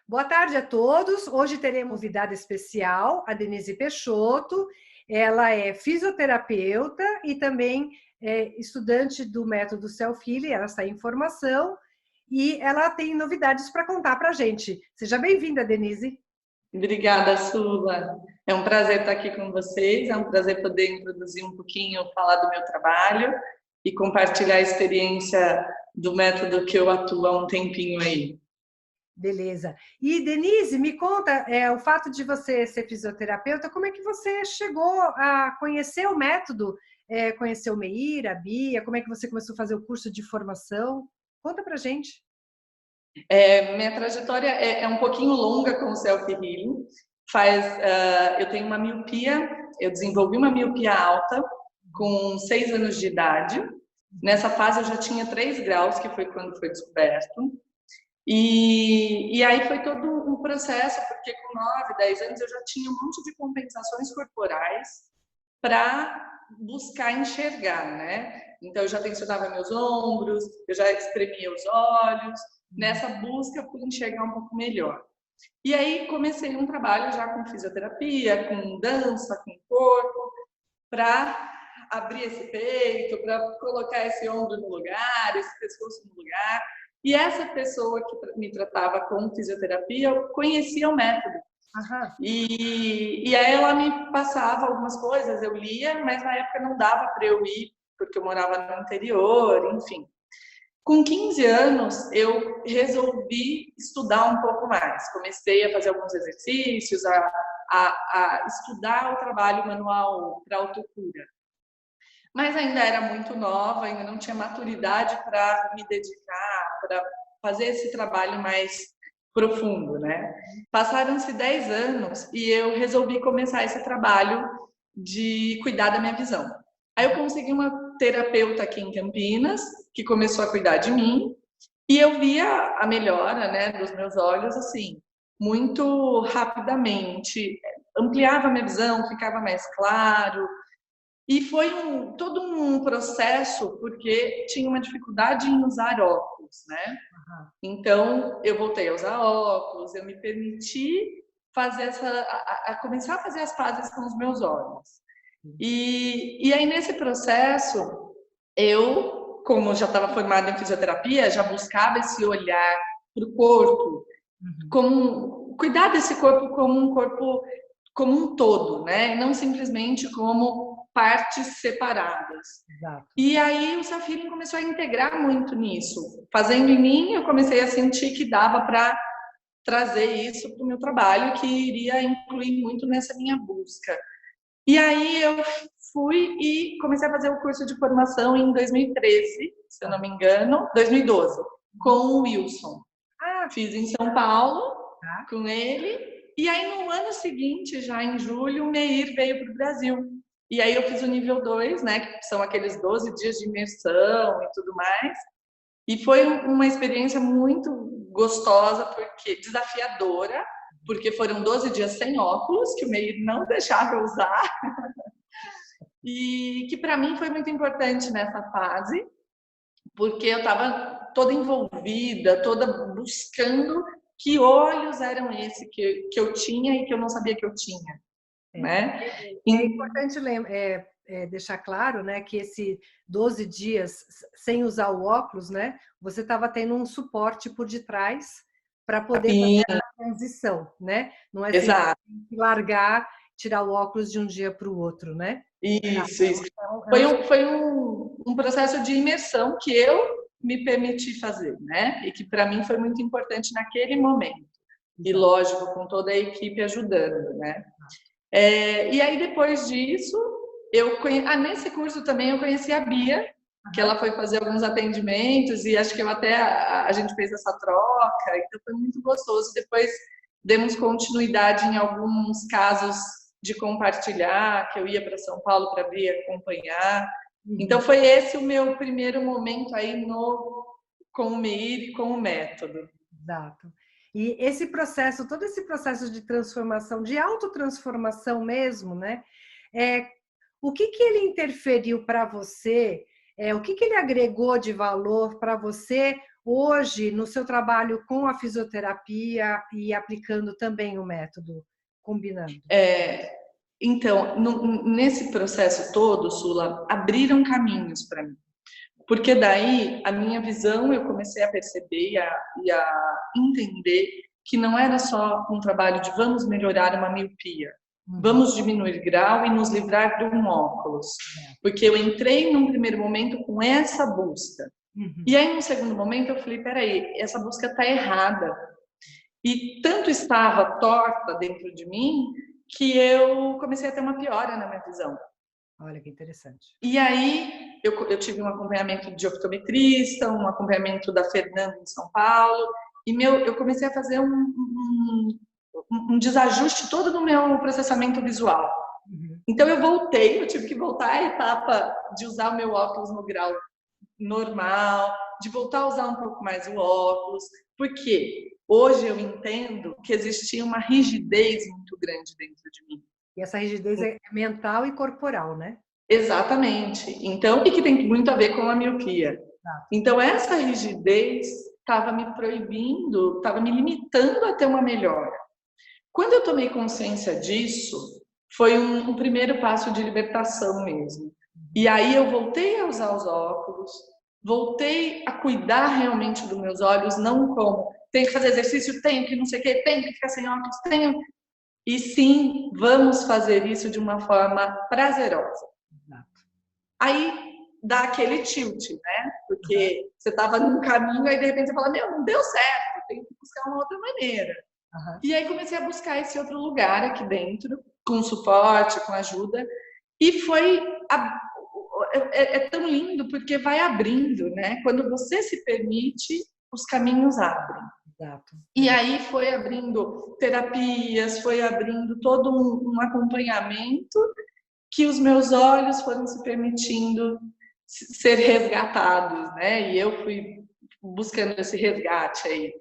Boa tarde a todos. Hoje teremos convidada especial, a Denise Peixoto. Ela é fisioterapeuta e também é estudante do método Self-Healing. Ela está em formação e ela tem novidades para contar para a gente. Seja bem-vinda, Denise. Obrigada, Sula. É um prazer estar aqui com vocês. É um prazer poder introduzir um pouquinho, falar do meu trabalho e compartilhar a experiência do método que eu atuo há um tempinho aí. Beleza. E, Denise, me conta, o fato de você ser fisioterapeuta, como é que você chegou a conhecer o método? Conhecer o Meir, a Bia, como é que você começou a fazer o curso de formação? Conta pra gente. Minha trajetória é um pouquinho longa com o Self-Healing. Eu tenho uma miopia, eu desenvolvi uma miopia alta com 6 anos de idade. Nessa fase eu já tinha 3 graus, que foi quando foi descoberto. E aí foi todo um processo, porque com 9, 10 anos eu já tinha um monte de compensações corporais para buscar enxergar, né? Então eu já tensionava meus ombros, eu já espremia os olhos, nessa busca por enxergar um pouco melhor. E aí comecei um trabalho já com fisioterapia, com dança, com corpo, para abrir esse peito, para colocar esse ombro no lugar, esse pescoço no lugar. E essa pessoa que me tratava com fisioterapia, eu conhecia o método. E aí ela me passava algumas coisas, eu lia, mas na época não dava para eu ir, porque eu morava no interior, enfim. Com 15 anos, eu resolvi estudar um pouco mais. Comecei a fazer alguns exercícios, a estudar o trabalho manual para autocura. Mas ainda era muito nova, ainda não tinha maturidade para me dedicar, para fazer esse trabalho mais profundo, né? Passaram-se 10 anos e eu resolvi começar esse trabalho de cuidar da minha visão. Aí eu consegui uma terapeuta aqui em Campinas, que começou a cuidar de mim, e eu via a melhora, né, dos meus olhos, assim, muito rapidamente. Ampliava a minha visão, ficava mais claro, e foi todo um processo, porque tinha uma dificuldade em usar óculos, né? Então, eu voltei a usar óculos, eu me permiti fazer começar a fazer as pazes com os meus olhos. E aí, nesse processo, eu, como já estava formada em fisioterapia, já buscava esse olhar para o corpo, cuidar desse corpo como um corpo como um todo, né? E não simplesmente como partes separadas. Exato. E aí o Self-Healing começou a integrar muito nisso. Fazendo em mim, eu comecei a sentir que dava para trazer isso para o meu trabalho, que iria incluir muito nessa minha busca. E aí eu fui e comecei a fazer o curso de formação em 2013, se eu não me engano, 2012, com o Wilson. Fiz em São Paulo, com ele. E aí, no ano seguinte, já em julho, o Meir veio para o Brasil. E aí eu fiz o nível 2, né, que são aqueles 12 dias de imersão e tudo mais. E foi uma experiência muito gostosa, porque desafiadora, porque foram 12 dias sem óculos, que o Meir não deixava eu usar. E que para mim foi muito importante nessa fase, porque eu estava toda envolvida, toda buscando que olhos eram esses que eu tinha e que eu não sabia que eu tinha, né? É importante deixar claro, né, que esse 12 dias sem usar o óculos, né, você estava tendo um suporte por detrás para poder fazer a transição, né? Não é simplesmente largar, tirar o óculos de um dia para o outro, né? Isso. Foi um processo de imersão que eu me permiti fazer, né? E que para mim foi muito importante naquele momento. E lógico, com toda a equipe ajudando, né? E aí depois disso, nesse curso também eu conheci a Bia, que ela foi fazer alguns atendimentos e acho que a gente fez essa troca, então foi muito gostoso. Depois demos continuidade em alguns casos de compartilhar, que eu ia para São Paulo para Bia acompanhar. Então foi esse o meu primeiro momento aí com o Meir e com o método. Exato. E esse processo, todo esse processo de transformação, de autotransformação mesmo, né? O que ele interferiu para você? O que ele agregou de valor para você hoje no seu trabalho com a fisioterapia e aplicando também o método, combinando? Então, nesse processo todo, Sula, abriram caminhos para mim. Porque daí a minha visão, eu comecei a perceber e a entender que não era só um trabalho de vamos melhorar uma miopia, vamos diminuir grau e nos livrar de um óculos. Porque eu entrei num primeiro momento com essa busca. E aí, no segundo momento, eu falei, peraí, essa busca está errada. E tanto estava torta dentro de mim que eu comecei a ter uma piora na minha visão. Olha que interessante. E aí eu tive um acompanhamento de optometrista, um acompanhamento da Fernanda em São Paulo, e eu comecei a fazer um desajuste todo no meu processamento visual. Então eu tive que voltar à etapa de usar o meu óculos no grau normal, de voltar a usar um pouco mais o óculos, porque hoje eu entendo que existia uma rigidez muito grande dentro de mim. E essa rigidez é mental e corporal, né? Exatamente. Então, e que tem muito a ver com a miopia. Então, essa rigidez estava me proibindo, estava me limitando a ter uma melhora. Quando eu tomei consciência disso, foi um primeiro passo de libertação mesmo. E aí eu voltei a usar os óculos, voltei a cuidar realmente dos meus olhos, não como tenho que fazer exercício, tenho que não sei o quê, tenho que ficar sem óculos, tenho. E sim, vamos fazer isso de uma forma prazerosa. Aí dá aquele tilt, né? Porque você estava num caminho, aí de repente você fala, meu, não deu certo, tenho que buscar uma outra maneira. E aí comecei a buscar esse outro lugar aqui dentro, com suporte, com ajuda, e foi... É tão lindo porque vai abrindo, né? Quando você se permite, os caminhos abrem. Exato. E aí foi abrindo terapias, foi abrindo todo um acompanhamento que os meus olhos foram se permitindo ser resgatados, né? E eu fui buscando esse resgate aí.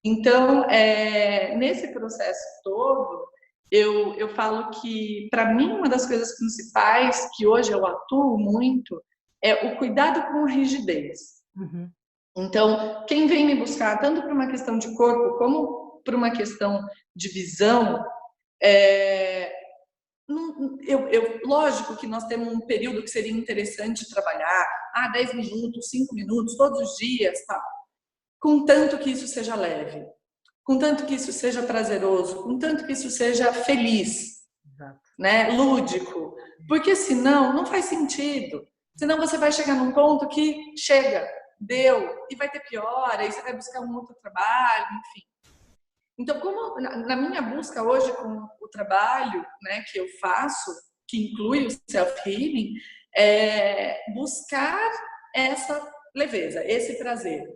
Então, nesse processo todo, eu falo que, para mim, uma das coisas principais que hoje eu atuo muito é o cuidado com a rigidez. Então, quem vem me buscar, tanto por uma questão de corpo como por uma questão de visão, lógico que nós temos um período que seria interessante trabalhar, 10 minutos, 5 minutos, todos os dias, tá? Contanto que isso seja leve, contanto que isso seja prazeroso, contanto que isso seja feliz, né? Lúdico, porque senão não faz sentido. Senão você vai chegar num ponto que chega, deu, e vai ter pior, aí você vai buscar um outro trabalho, enfim. Então, como na minha busca hoje com o trabalho, né, que eu faço, que inclui o self-healing, buscar essa leveza, esse prazer.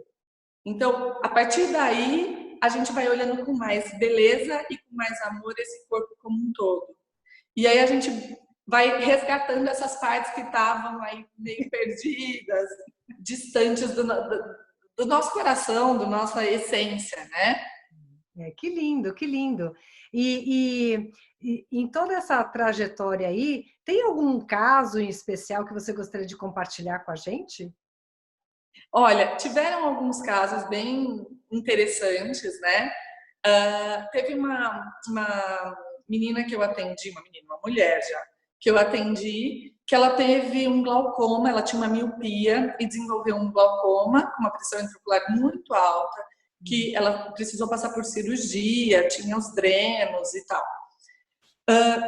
Então, a partir daí, a gente vai olhando com mais beleza e com mais amor esse corpo como um todo. E aí a gente vai resgatando essas partes que estavam aí meio perdidas, distantes do nosso coração, da nossa essência, né? Que lindo, que lindo. E em toda essa trajetória aí, tem algum caso em especial que você gostaria de compartilhar com a gente? Olha, tiveram alguns casos bem interessantes, né? Teve uma menina que eu atendi, uma mulher já, que eu atendi, que ela teve um glaucoma, ela tinha uma miopia e desenvolveu um glaucoma com uma pressão intraocular muito alta, que ela precisou passar por cirurgia, tinha os drenos e tal.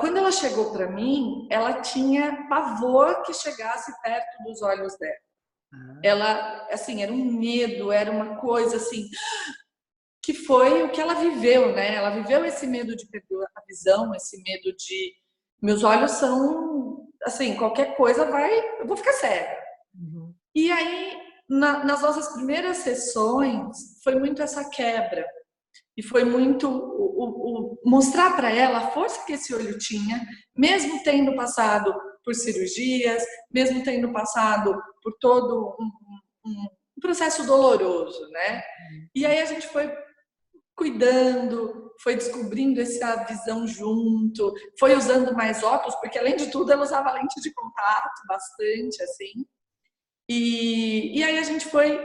Quando ela chegou para mim, ela tinha pavor que chegasse perto dos olhos dela. Ela, assim, era um medo, era uma coisa assim, que foi o que ela viveu, né? Ela viveu esse medo de perder a visão, esse medo de meus olhos são, assim, qualquer coisa eu vou ficar cega. E aí, nas nossas primeiras sessões, foi muito essa quebra. E foi muito mostrar para ela a força que esse olho tinha, mesmo tendo passado por cirurgias, mesmo tendo passado por todo um processo doloroso, né? E aí a gente foi cuidando, foi descobrindo essa visão junto, foi usando mais óculos, porque além de tudo ela usava lente de contato bastante, assim. E aí a gente foi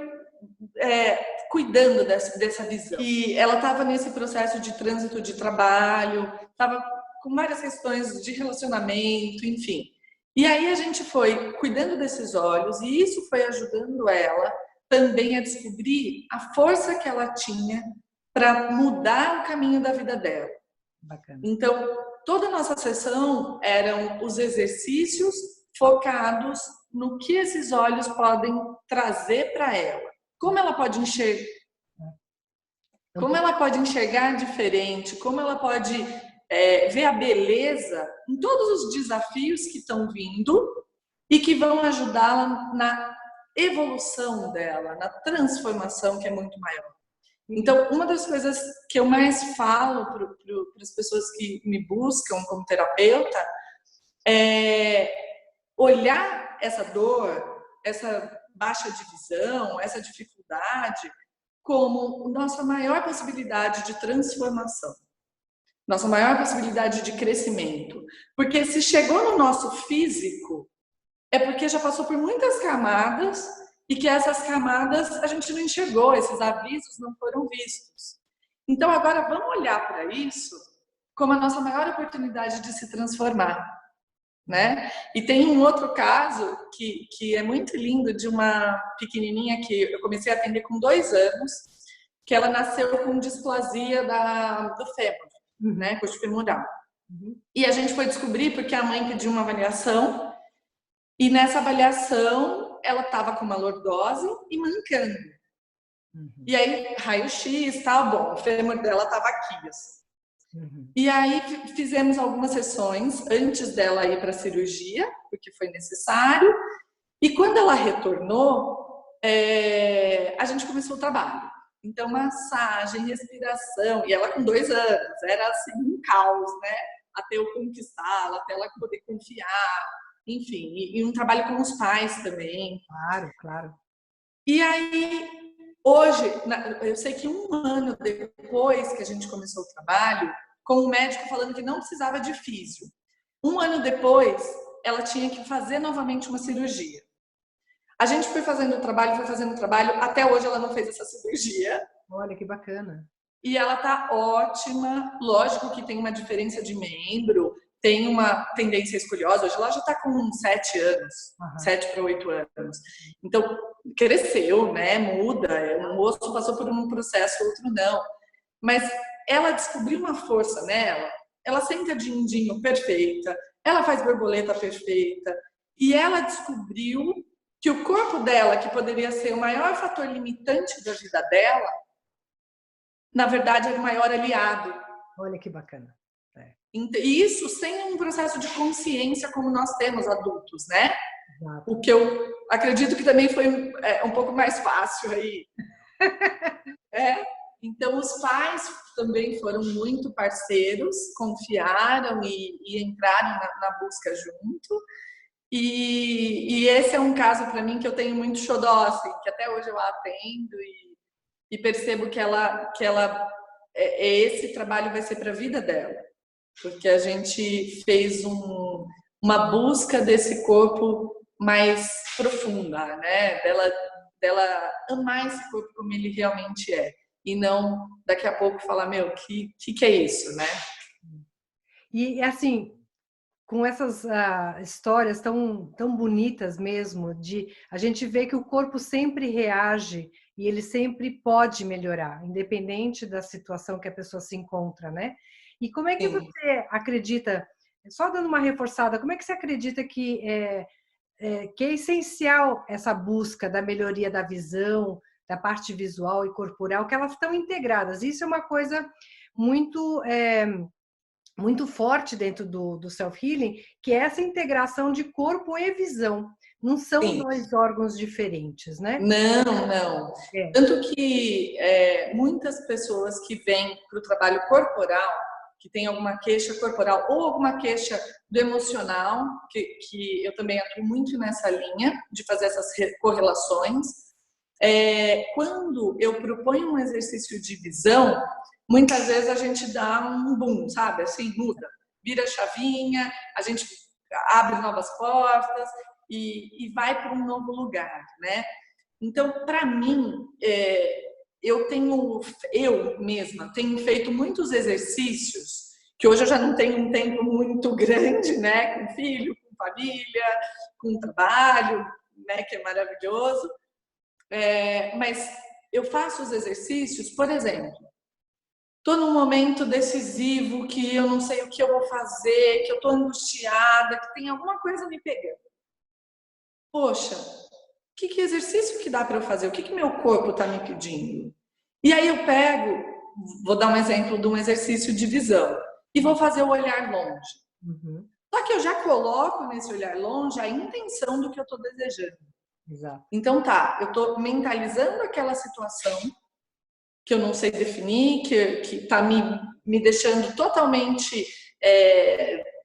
cuidando dessa visão. E ela estava nesse processo de trânsito de trabalho, estava com várias questões de relacionamento, enfim. E aí a gente foi cuidando desses olhos e isso foi ajudando ela também a descobrir a força que ela tinha para mudar o caminho da vida dela. Bacana. Então, toda a nossa sessão eram os exercícios focados no que esses olhos podem trazer para ela. Como ela pode enxergar? Como ela pode enxergar diferente? Como ela pode ver a beleza em todos os desafios que estão vindo e que vão ajudá-la na evolução dela, na transformação que é muito maior. Então, uma das coisas que eu mais falo para as pessoas que me buscam como terapeuta é olhar essa dor, essa baixa de visão, essa dificuldade como nossa maior possibilidade de transformação, nossa maior possibilidade de crescimento. Porque se chegou no nosso físico, é porque já passou por muitas camadas e que essas camadas a gente não enxergou, esses avisos não foram vistos. Então agora vamos olhar para isso como a nossa maior oportunidade de se transformar. Né? E tem um outro caso que é muito lindo, de uma pequenininha que eu comecei a atender com 2 anos, que ela nasceu com displasia do fêmur, né? Coxo femoral. E a gente foi descobrir porque a mãe pediu uma avaliação e nessa avaliação ela estava com uma lordose e mancando. E aí, raio-x, tá bom, o fêmur dela estava aqui, assim. E aí fizemos algumas sessões antes dela ir para a cirurgia, porque foi necessário. E quando ela retornou, a gente começou o trabalho. Então, massagem, respiração. E ela com 2 anos, era assim um caos, né? Até eu conquistá-la, até ela poder confiar. Enfim, e um trabalho com os pais também. Claro, claro. E aí, hoje, eu sei que 1 ano depois que a gente começou o trabalho, com o médico falando que não precisava de físio. 1 ano depois, ela tinha que fazer novamente uma cirurgia. A gente foi fazendo o trabalho, até hoje ela não fez essa cirurgia. Olha, que bacana. E ela tá ótima, lógico que tem uma diferença de membro, tem uma tendência escoliosa, hoje ela já tá com 7 anos, 7 para 8 anos. Então, cresceu, né, muda, o moço passou por um processo, outro não. Mas ela descobriu uma força nela, ela senta din-din perfeita, ela faz borboleta perfeita, e ela descobriu que o corpo dela, que poderia ser o maior fator limitante da vida dela, na verdade era o maior aliado. Olha que bacana. Isso sem um processo de consciência como nós temos adultos, né? Exato. O que eu acredito que também foi um pouco mais fácil aí. Então, os pais também foram muito parceiros, confiaram e entraram na busca junto. E esse é um caso para mim que eu tenho muito xodó, assim, que até hoje eu a atendo e percebo que esse trabalho vai ser para a vida dela. Porque a gente fez uma busca desse corpo mais profunda, né? Dela amar esse corpo como ele realmente é. E não daqui a pouco falar, meu, que é isso, né? E assim, com essas histórias tão bonitas mesmo, a gente vê que o corpo sempre reage e ele sempre pode melhorar, independente da situação que a pessoa se encontra, né? E como é que você acredita, só dando uma reforçada, como é que você acredita que é essencial essa busca da melhoria da visão, da parte visual e corporal, que elas estão integradas? Isso é uma coisa muito muito forte dentro do self-healing, que é essa integração de corpo e visão. Não são 2 órgãos diferentes, né? Não. Tanto que muitas pessoas que vêm para o trabalho corporal, que tem alguma queixa corporal ou alguma queixa do emocional, que eu também atuo muito nessa linha de fazer essas correlações. Quando eu proponho um exercício de visão, muitas vezes a gente dá um boom, sabe? Assim, muda, vira chavinha, a gente abre novas portas e vai para um novo lugar, né? Então, para mim, eu mesma tenho feito muitos exercícios, que hoje eu já não tenho um tempo muito grande, né? Com filho, com família, com trabalho, né? Que é maravilhoso. Mas eu faço os exercícios, por exemplo, estou num momento decisivo que eu não sei o que eu vou fazer, que eu estou angustiada, que tem alguma coisa me pegando. Poxa, que exercício que dá para eu fazer? O que meu corpo está me pedindo? E aí eu pego, vou dar um exemplo de um exercício de visão, e vou fazer o olhar longe. Uhum. Só que eu já coloco nesse olhar longe a intenção do que eu estou desejando. Exato. Então tá, eu estou mentalizando aquela situação que eu não sei definir, que está me deixando totalmente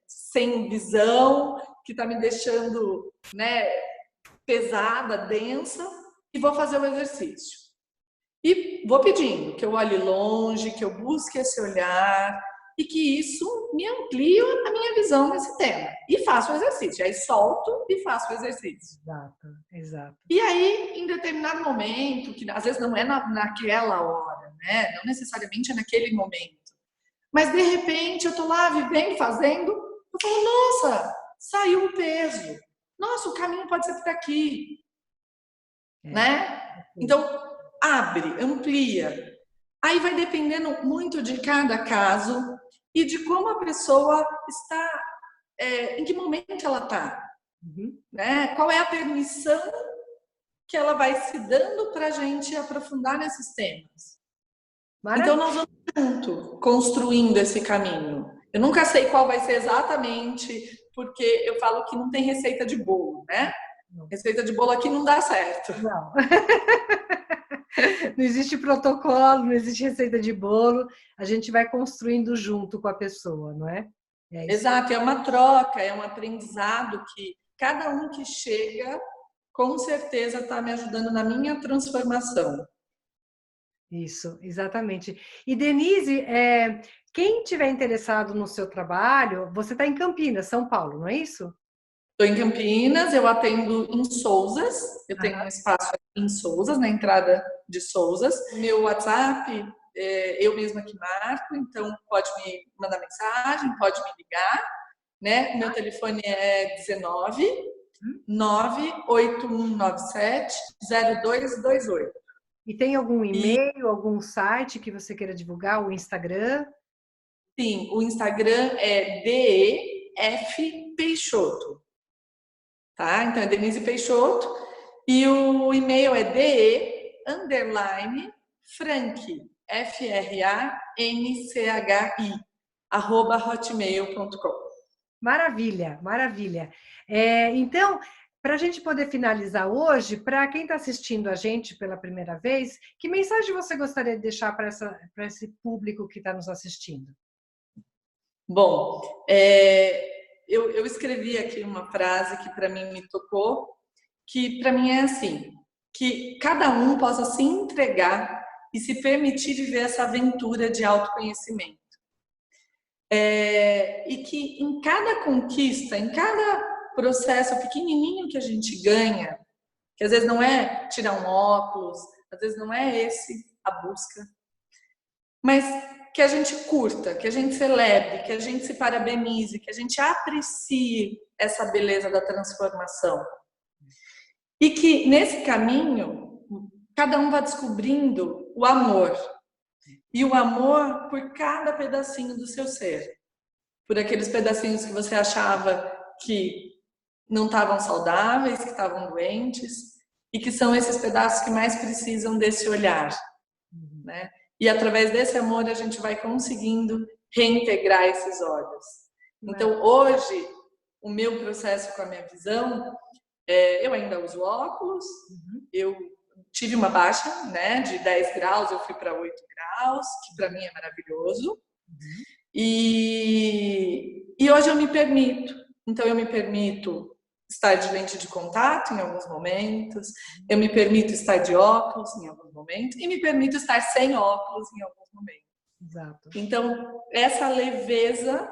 sem visão, que está me deixando, né, pesada, densa, e vou fazer o exercício. E vou pedindo que eu olhe longe, que eu busque esse olhar e que isso me amplie a minha visão nesse tema. E faço o exercício. Aí solto e faço o exercício. Exato, exato. E aí, em determinado momento, que às vezes não é naquela hora, né? Não necessariamente é naquele momento. Mas, de repente, eu tô lá vivendo, fazendo, eu falo, nossa, saiu um peso. Nossa, o caminho pode ser por aqui. Né? Então, abre, amplia. Aí vai dependendo muito de cada caso e de como a pessoa está, em que momento ela está. Uhum. Né? Qual é a permissão que ela vai se dando para a gente aprofundar nesses temas. Maravilha. Então, nós vamos junto, construindo esse caminho. Eu nunca sei qual vai ser exatamente, porque eu falo que não tem receita de bolo, né? Não. Receita de bolo aqui não dá certo. Não. Não existe protocolo, não existe receita de bolo. A gente vai construindo junto com a pessoa, não é? É isso. Exato, é uma troca, é um aprendizado que cada um que chega, com certeza está me ajudando na minha transformação. Isso, exatamente. E Denise, quem tiver interessado no seu trabalho, você está em Campinas, São Paulo, não é isso? Estou em Campinas, eu atendo em Sousas, eu tenho um espaço em Sousas, na entrada de Sousas. Meu WhatsApp, eu mesma que marco, então pode me mandar mensagem, pode me ligar, né? Meu telefone é 19 98197 0228. E tem algum e-mail, algum site que você queira divulgar, o Instagram? Sim, o Instagram é DEF Peixoto. Tá? Então é Denise Peixoto e o e-mail é de_franchi FRANCHI @hotmail.com. Maravilha, maravilha. Então, para a gente poder finalizar hoje, para quem está assistindo a gente pela primeira vez, que mensagem você gostaria de deixar para esse público que está nos assistindo? Bom, eu escrevi aqui uma frase que para mim me tocou, que para mim é assim, que cada um possa se entregar e se permitir viver essa aventura de autoconhecimento. E que em cada conquista, em cada processo pequenininho que a gente ganha, que às vezes não é tirar um óculos, às vezes não é esse a busca, mas que a gente curta, que a gente celebre, que a gente se parabenize, que a gente aprecie essa beleza da transformação. E que nesse caminho, cada um vai descobrindo o amor. E o amor por cada pedacinho do seu ser. Por aqueles pedacinhos que você achava que não estavam saudáveis, que estavam doentes, e que são esses pedaços que mais precisam desse olhar, né? E através desse amor a gente vai conseguindo reintegrar esses olhos. Então hoje, o meu processo com a minha visão, eu ainda uso óculos, eu tive uma baixa, né, de 10 graus, eu fui para 8 graus, que para mim é maravilhoso. E hoje eu me permito. Então eu me permito estar de lente de contato em alguns momentos, eu me permito estar de óculos em alguns momentos e me permito estar sem óculos em alguns momentos. Exato. Então essa leveza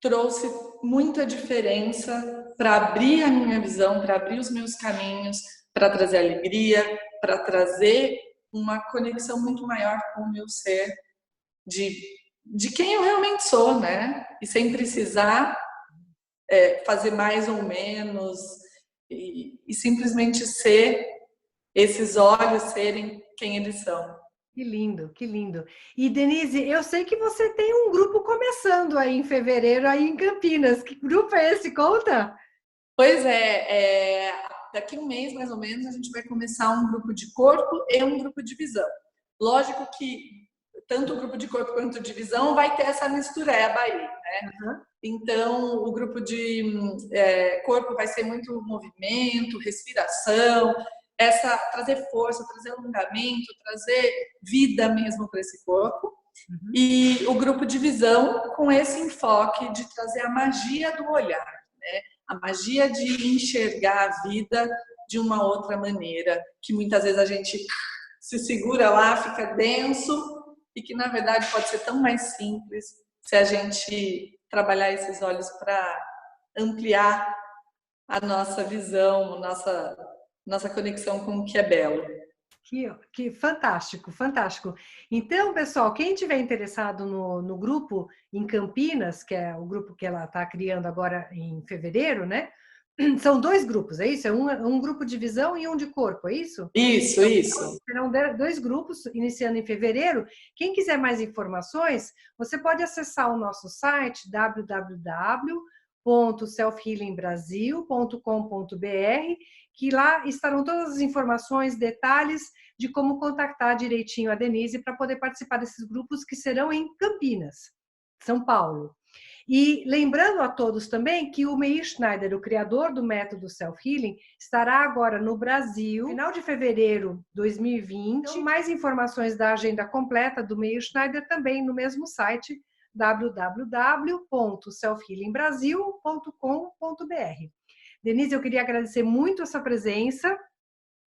trouxe muita diferença para abrir a minha visão, para abrir os meus caminhos, para trazer alegria, para trazer uma conexão muito maior com o meu ser, de quem eu realmente sou, né? E sem precisar fazer mais ou menos, e simplesmente ser, esses olhos serem quem eles são. Que lindo, que lindo. E Denise, eu sei que você tem um grupo começando aí em fevereiro, aí em Campinas. Que grupo é esse? Conta? Pois daqui a um mês, mais ou menos, a gente vai começar um grupo de corpo e um grupo de visão. Lógico que tanto o grupo de corpo quanto de visão vai ter essa mistureba aí, né? Uhum. Então, o grupo de corpo vai ser muito movimento, respiração, trazer força, trazer alongamento, trazer vida mesmo para esse corpo. Uhum. E o grupo de visão com esse enfoque de trazer a magia do olhar, né? A magia de enxergar a vida de uma outra maneira, que muitas vezes a gente se segura lá, fica denso, e que na verdade pode ser tão mais simples se a gente trabalhar esses olhos para ampliar a nossa visão, nossa conexão com o que é belo. Que fantástico, fantástico. Então, pessoal, quem tiver interessado no grupo em Campinas, que é o grupo que ela está criando agora em fevereiro, né? São 2 grupos, é isso? É um grupo de visão e um de corpo, é isso? Isso. Serão 2 grupos iniciando em fevereiro. Quem quiser mais informações, você pode acessar o nosso site www.selfhealingbrasil.com.br, que lá estarão todas as informações, detalhes de como contactar direitinho a Denise para poder participar desses grupos que serão em Campinas, São Paulo. E lembrando a todos também que o Meir Schneider, o criador do método Self-Healing, estará agora no Brasil, final de fevereiro de 2020. Então, mais informações da agenda completa do Meir Schneider também no mesmo site, www.selfhealingbrasil.com.br. Denise, eu queria agradecer muito a sua presença.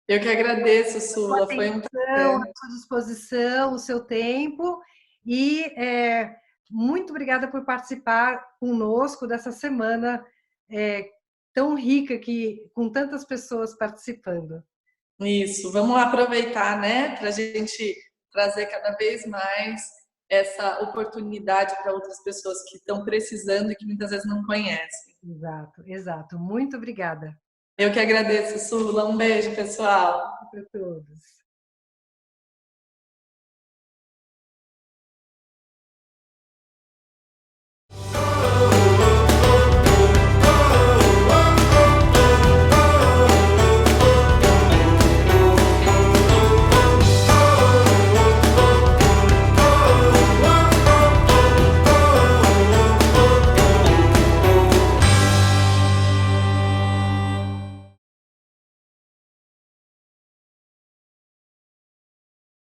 Eu que agradeço, Sula. Foi um prazer. A sua disposição, o seu tempo. E muito obrigada por participar conosco dessa semana tão rica, com tantas pessoas participando. Isso, vamos aproveitar, né, para a gente trazer cada vez mais essa oportunidade para outras pessoas que estão precisando e que muitas vezes não conhecem. Exato, exato. Muito obrigada. Eu que agradeço, Sula. Um beijo, pessoal. Para todos.